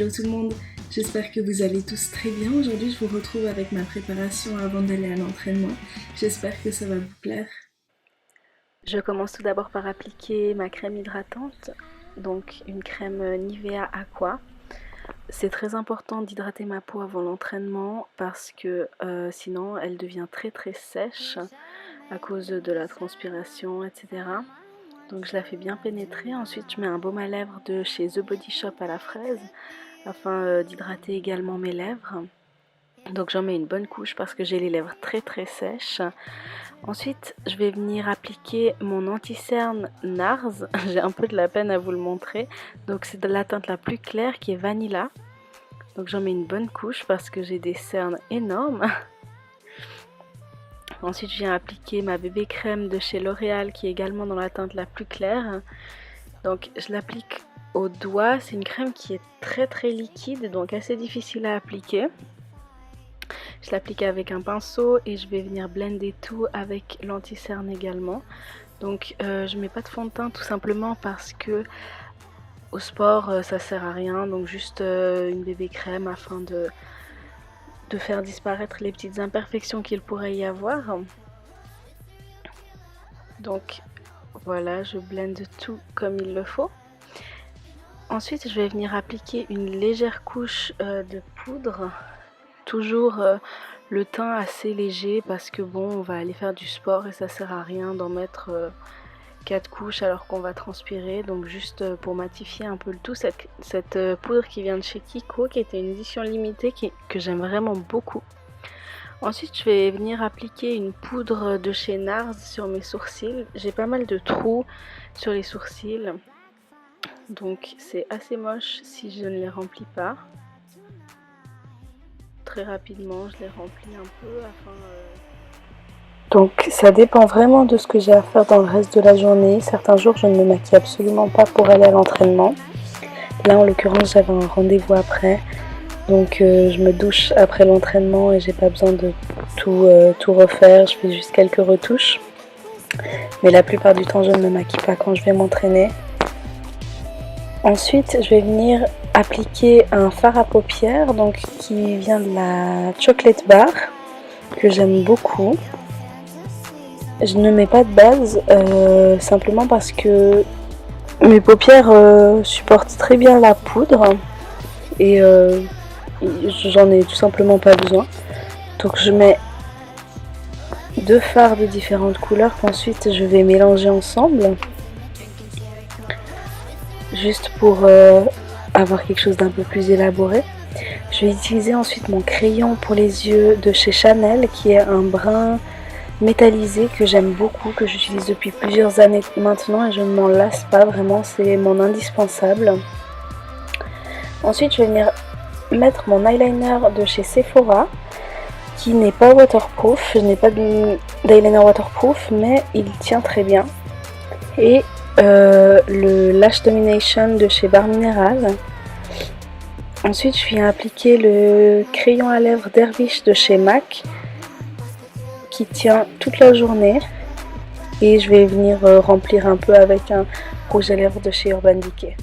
Hello tout le monde, j'espère que vous allez tous très bien. Aujourd'hui je vous retrouve avec ma préparation avant d'aller à l'entraînement. J'espère que ça va vous plaire. Je commence tout d'abord par appliquer ma crème hydratante, donc une crème Nivea Aqua. C'est très important d'hydrater ma peau avant l'entraînement parce que sinon elle devient très sèche à cause de la transpiration, etc. Donc je la fais bien pénétrer. Ensuite je mets un baume à lèvres de chez The Body Shop à la fraise afin d'hydrater également mes lèvres. Donc j'en mets une bonne couche parce que j'ai les lèvres très sèches. Ensuite je vais venir appliquer mon anti-cerne NARS. J'ai un peu de la peine à vous le montrer. Donc c'est de la teinte la plus claire qui est Vanilla. Donc j'en mets une bonne couche parce que j'ai des cernes énormes. Ensuite je viens appliquer ma bébé crème de chez L'Oréal qui est également dans la teinte la plus claire. Donc je l'applique au doigt. C'est une crème qui est très liquide, donc assez difficile à appliquer. Je l'applique avec un pinceau et je vais venir blender tout avec l'anti-cerne également. Donc je mets pas de fond de teint tout simplement parce que au sport ça sert à rien. Donc juste une bébé crème afin de faire disparaître les petites imperfections qu'il pourrait y avoir. Donc voilà, je blende tout comme il le faut. Ensuite je vais venir appliquer une légère couche de poudre. Toujours le teint assez léger parce que bon, on va aller faire du sport et ça sert à rien d'en mettre 4 couches alors qu'on va transpirer. Donc juste pour matifier un peu le tout, cette poudre qui vient de chez Kiko, qui était une édition limitée que j'aime vraiment beaucoup. Ensuite je vais venir appliquer une poudre de chez NARS sur mes sourcils. J'ai pas mal de trous sur les sourcils, donc c'est assez moche si je ne les remplis pas. Très rapidement je les remplis un peu afin Donc ça dépend vraiment de ce que j'ai à faire dans le reste de la journée. Certains jours je ne me maquille absolument pas pour aller à l'entraînement. Là en l'occurrence j'avais un rendez-vous après, donc je me douche après l'entraînement et j'ai pas besoin de tout refaire. Je fais juste quelques retouches, mais la plupart du temps je ne me maquille pas quand je vais m'entraîner. Ensuite je vais venir appliquer un fard à paupières, donc qui vient de la Chocolate Bar, que j'aime beaucoup. Je ne mets pas de base, simplement parce que mes paupières supportent très bien la poudre et j'en ai tout simplement pas besoin. Donc je mets 2 fards de différentes couleurs qu'ensuite je vais mélanger ensemble, juste pour avoir quelque chose d'un peu plus élaboré. Je vais utiliser ensuite mon crayon pour les yeux de chez Chanel, qui est un brun métallisé que j'aime beaucoup, que j'utilise depuis plusieurs années maintenant et je ne m'en lasse pas vraiment, c'est mon indispensable. Ensuite je vais venir mettre mon eyeliner de chez Sephora, qui n'est pas waterproof. Je n'ai pas d'eyeliner waterproof, mais il tient très bien. Et le Lash Domination de chez Bar Mineral. Ensuite je viens appliquer le crayon à lèvres Dervish de chez MAC, qui tient toute la journée, et je vais venir remplir un peu avec un rouge à lèvres de chez Urban Decay.